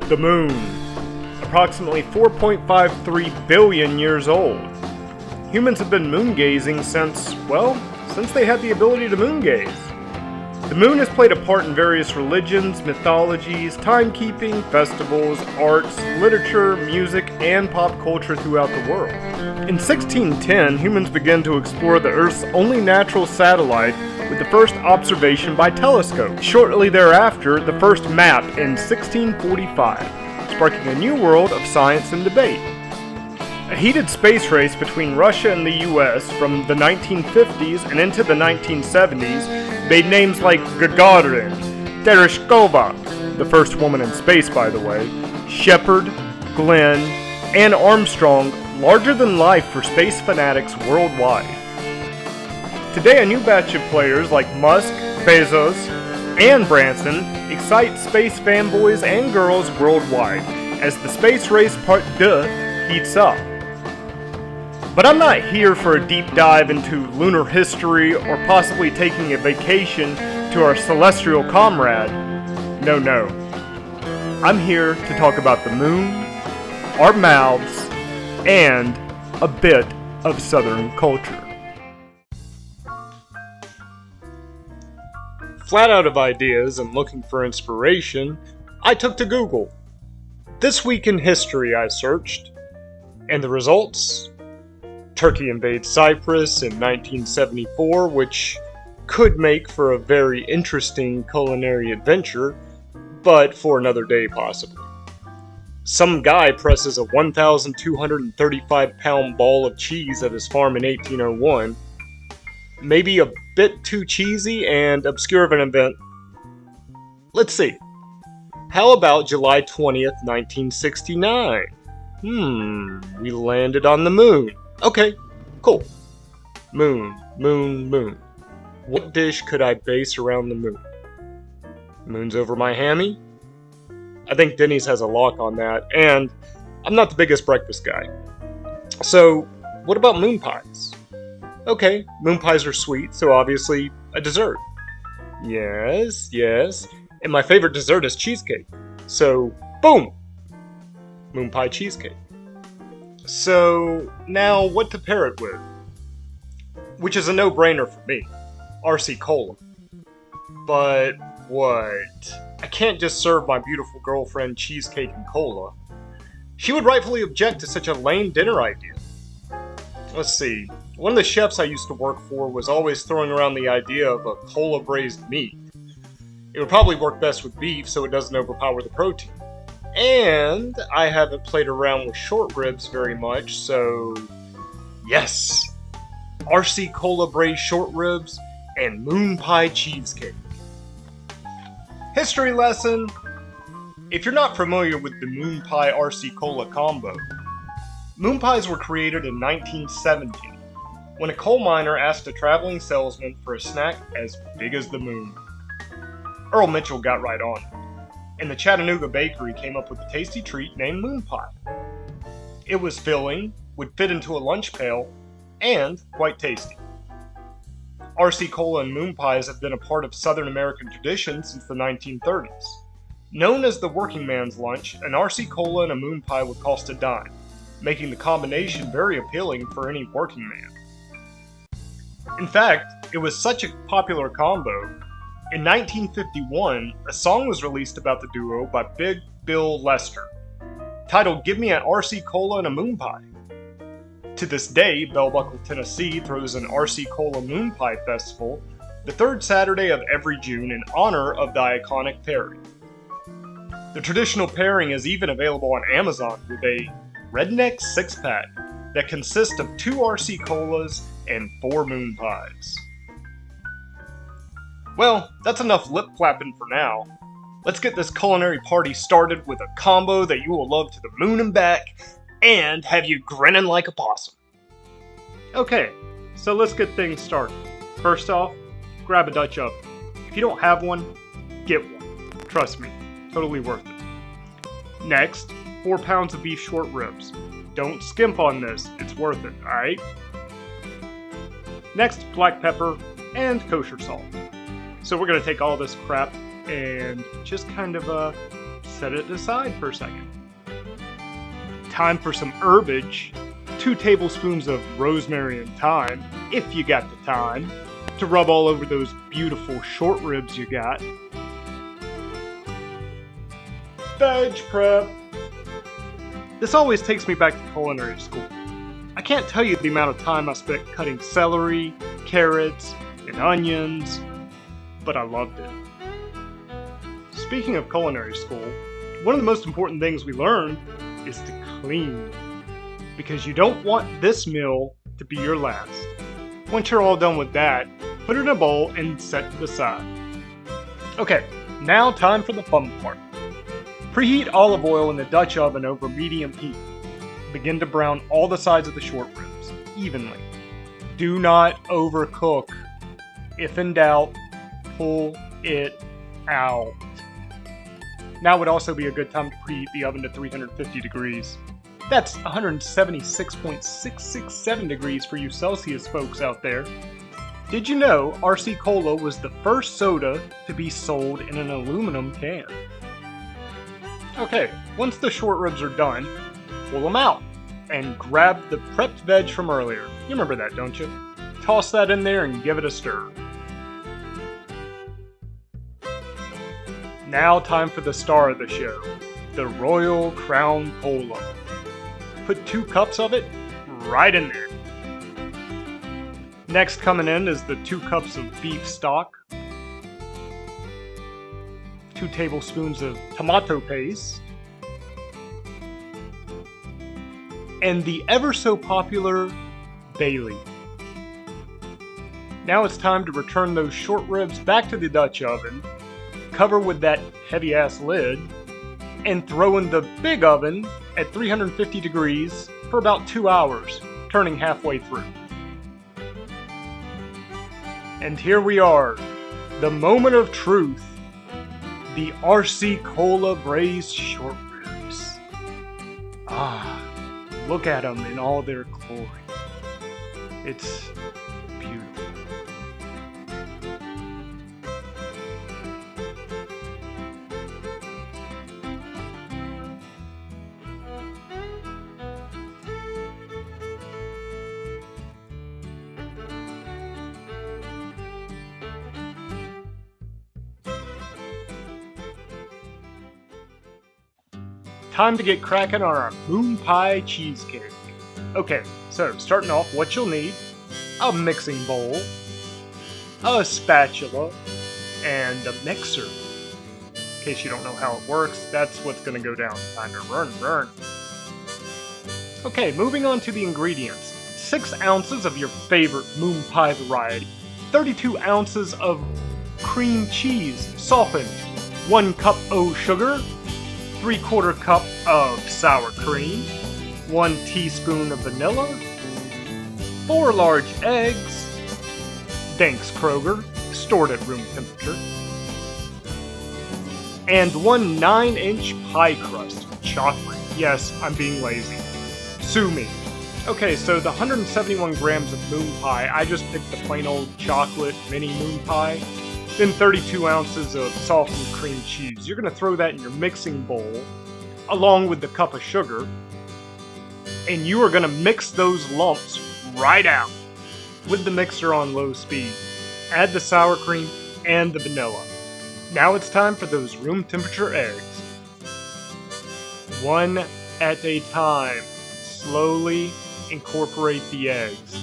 The moon, approximately 4.53 billion years old. Humans have been moon gazing since they had the ability to moon gaze. The moon has played a part in various religions, mythologies, timekeeping, festivals, arts, literature, music, and pop culture throughout the world. In 1610, humans began to explore the Earth's only natural satellite with the first observation by telescope. Shortly thereafter, the first map in 1645, sparking a new world of science and debate. A heated space race between Russia and the US from the 1950s and into the 1970s made names like Gagarin, Tereshkova, the first woman in space by the way, Shepard, Glenn, and Armstrong larger than life for space fanatics worldwide. Today a new batch of players like Musk, Bezos, and Branson excite space fanboys and girls worldwide as the space race part 2 heats up. But I'm not here for a deep dive into lunar history or possibly taking a vacation to our celestial comrade. No. I'm here to talk about the moon, our mouths, and a bit of Southern culture. Flat out of ideas and looking for inspiration, I took to Google. This week in history I searched, and the results? Turkey invades Cyprus in 1974, which could make for a very interesting culinary adventure, but for another day possibly. Some guy presses a 1,235-pound ball of cheese at his farm in 1801. Maybe a bit too cheesy and obscure of an event. Let's see. How about July 20th, 1969? We landed on the moon. Okay, cool. Moon. What dish could I base around the moon? Moon's over my hammy? I think Denny's has a lock on that, and I'm not the biggest breakfast guy. So, what about moon pies? Okay, moon pies are sweet, so obviously a dessert. Yes, and my favorite dessert is cheesecake. So, boom! Moon pie cheesecake. So, now what to pair it with? Which is a no-brainer for me. RC Cola. But what? I can't just serve my beautiful girlfriend cheesecake and cola. She would rightfully object to such a lame dinner idea. Let's see. One of the chefs I used to work for was always throwing around the idea of a cola-braised meat. It would probably work best with beef so it doesn't overpower the protein. And I haven't played around with short ribs very much, so yes! RC Cola braised short ribs and moon pie cheesecake. History lesson! If you're not familiar with the moon pie RC Cola combo, moon pies were created in 1917 when a coal miner asked a traveling salesman for a snack as big as the moon. Earl Mitchell got right on it, and the Chattanooga bakery came up with a tasty treat named moon pie. It was filling, would fit into a lunch pail, and quite tasty. RC Cola and moon pies have been a part of Southern American tradition since the 1930s. Known as the working man's lunch, an RC Cola and a moon pie would cost a dime, making the combination very appealing for any working man. In fact, it was such a popular combo, in 1951, a song was released about the duo by Big Bill Lester, titled "Give Me an RC Cola and a Moon Pie." To this day, Bell Buckle, Tennessee throws an RC Cola Moon Pie Festival the third Saturday of every June in honor of the iconic pairing. The traditional pairing is even available on Amazon with a Redneck 6-pack that consists of 2 RC Colas and 4 Moon Pies. Well, that's enough lip flapping for now. Let's get this culinary party started with a combo that you will love to the moon and back, and have you grinning like a possum. Okay, so let's get things started. First off, grab a Dutch oven. If you don't have one, get one. Trust me, totally worth it. Next, 4 pounds of beef short ribs. Don't skimp on this, it's worth it, alright? Next, black pepper and kosher salt. So we're going to take all this crap and just kind of set it aside for a second. Time for some herbage. 2 tablespoons of rosemary and thyme, if you got the time, to rub all over those beautiful short ribs you got. Veg prep. This always takes me back to culinary school. I can't tell you the amount of time I spent cutting celery, carrots, and onions, but I loved it. Speaking of culinary school, one of the most important things we learned is to clean. Because you don't want this meal to be your last. Once you're all done with that, put it in a bowl and set to the side. Okay, now time for the fun part. Preheat olive oil in the Dutch oven over medium heat. Begin to brown all the sides of the short ribs evenly. Do not overcook. If in doubt, pull it out. Now would also be a good time to preheat the oven to 350 degrees. That's 176.667 degrees for you Celsius folks out there. Did you know RC Cola was the first soda to be sold in an aluminum can? Okay, once the short ribs are done, pull them out and grab the prepped veg from earlier. You remember that, don't you? Toss that in there and give it a stir. Now time for the star of the show, the Royal Crown Cola. Put 2 cups of it right in there. Next coming in is the 2 cups of beef stock, 2 tablespoons of tomato paste, and the ever so popular bay leaf. Now it's time to return those short ribs back to the Dutch oven, cover with that heavy ass lid, and throw in the big oven at 350 degrees for about 2 hours, turning halfway through. And here we are, the moment of truth, the RC Cola braised short ribs. Ah, look at them in all their glory. It's beautiful. Time to get cracking on our Moonpie cheesecake. Okay, so starting off, what you'll need: a mixing bowl, a spatula, and a mixer. In case you don't know how it works, that's what's going to go down. Time to burn. Okay, moving on to the ingredients. 6 ounces of your favorite Moonpie variety, 32 ounces of cream cheese softened, 1 cup of sugar, 3/4 cup of sour cream, 1 teaspoon of vanilla, 4 large eggs, thanks Kroger, stored at room temperature, and 1 9-inch pie crust, chocolate. Yes, I'm being lazy. Sue me. Okay, so the 171 grams of Moonpie, I just picked the plain old chocolate mini Moonpie. Then 32 ounces of softened cream cheese. You're going to throw that in your mixing bowl, along with the cup of sugar, and you are going to mix those lumps right out with the mixer on low speed. Add the sour cream and the vanilla. Now it's time for those room temperature eggs. 1 at a time. Slowly incorporate the eggs.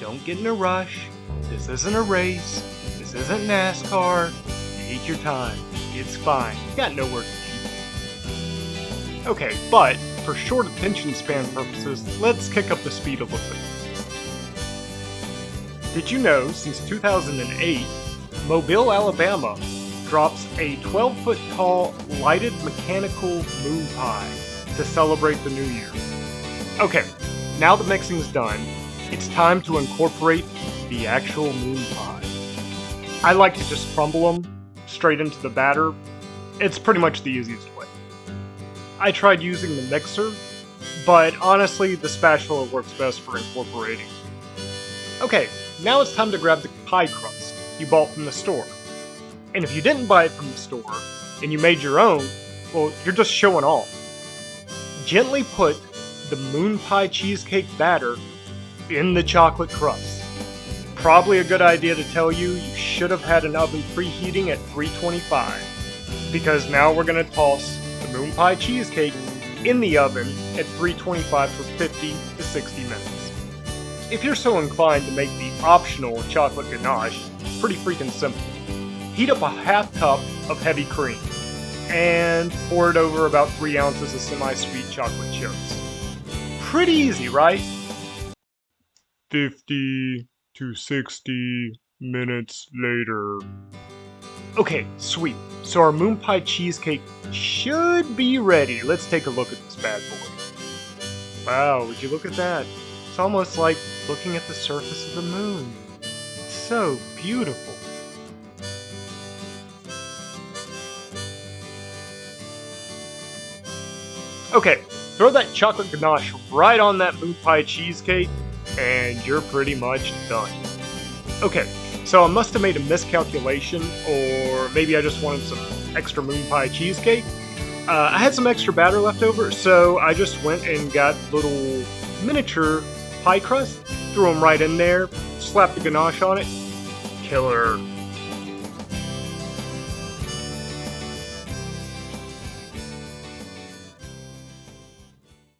Don't get in a rush. This isn't a race. This isn't NASCAR. Take your time. It's fine. You got nowhere to be. Okay, but for short attention span purposes, let's kick up the speed a little bit. Did you know, since 2008, Mobile, Alabama drops a 12-foot tall lighted mechanical Moonpie to celebrate the new year? Okay, now the mixing's done, it's time to incorporate the actual Moonpie. I like to just crumble them straight into the batter. It's pretty much the easiest way. I tried using the mixer, but honestly, the spatula works best for incorporating. Okay, now it's time to grab the pie crust you bought from the store. And if you didn't buy it from the store, and you made your own, Well, you're just showing off. Gently put the Moonpie cheesecake batter in the chocolate crust. Probably a good idea to tell you should have had an oven preheating at 325, because now we're going to toss the Moonpie cheesecake in the oven at 325 for 50 to 60 minutes. If you're so inclined to make the optional chocolate ganache, it's pretty freaking simple. Heat up a half cup of heavy cream and pour it over about 3 ounces of semi-sweet chocolate chips. Pretty easy, right? 50 to 60 minutes later. Okay, sweet. So our Moonpie cheesecake should be ready. Let's take a look at this bad boy. Wow, would you look at that? It's almost like looking at the surface of the moon. It's so beautiful. Okay, throw that chocolate ganache right on that Moonpie cheesecake, and you're pretty much done. Okay, so I must have made a miscalculation, or maybe I just wanted some extra Moonpie cheesecake. I had some extra batter left over, so I just went and got little miniature pie crust, threw them right in there, slapped the ganache on it. Killer.